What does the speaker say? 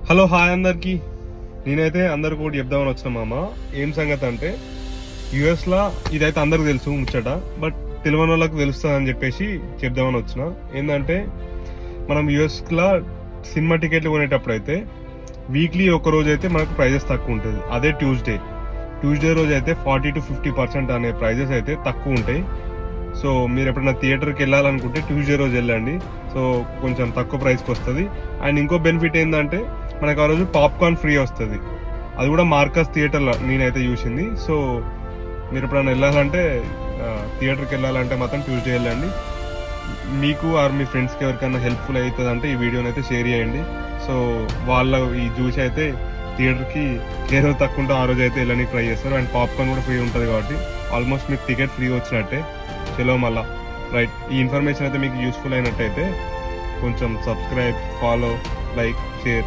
Hello hi అందరికి. నేనైతే అందరికి ఒకటి చెప్దామని వచ్చిన మామ. ఏం సంగతి అంటే యుఎస్లో ఇదైతే అందరికి తెలుసు ముచ్చట, బట్ తెలియని వాళ్ళకి తెలుస్తుంది అని చెప్పేసి చెప్దామని వచ్చిన. ఏంటంటే మనం యుఎస్లో సినిమా టికెట్లు కొనేటప్పుడు అయితే వీక్లీ ఒక రోజు అయితే మనకు ప్రైజెస్ తక్కువ ఉంటుంది. అదే ట్యూస్డే రోజు అయితే 40-50% అనే ప్రైజెస్ అయితే తక్కువ ఉంటాయి. సో మీరు ఎప్పుడైనా థియేటర్కి వెళ్ళాలనుకుంటే ట్యూస్డే రోజు వెళ్ళండి. సో కొంచెం తక్కువ ప్రైస్కి వస్తుంది. అండ్ ఇంకో బెనిఫిట్ ఏంటంటే మనకు ఆ రోజు పాప్కార్న్ ఫ్రీ వస్తుంది. అది కూడా మార్కస్ థియేటర్లో నేనైతే చూసింది. సో మీరు ఎప్పుడైనా వెళ్ళాలంటే థియేటర్కి వెళ్ళాలంటే మాత్రం ట్యూస్డే వెళ్ళండి. మీకు ఆర్ మీ ఫ్రెండ్స్కి ఎవరికైనా హెల్ప్ఫుల్ అవుతుంది అంటే ఈ వీడియోని అయితే షేర్ చేయండి. సో వాళ్ళ ఈ జ్యూస్ అయితే థియేటర్కి ఏ రోజు తక్కువ ఉంటే ఆ రోజు అయితే వెళ్ళడానికి ట్రై చేస్తారు. అండ్ పాప్కార్న్ కూడా ఫ్రీ ఉంటుంది కాబట్టి ఆల్మోస్ట్ మీకు టికెట్ ఫ్రీ వచ్చినట్టే. చలో మళ్ళా రైట్. ఈ ఇన్ఫర్మేషన్ అయితే మీకు యూస్ఫుల్ అయినట్టయితే కొంచెం సబ్స్క్రైబ్, ఫాలో, లైక్, షేర్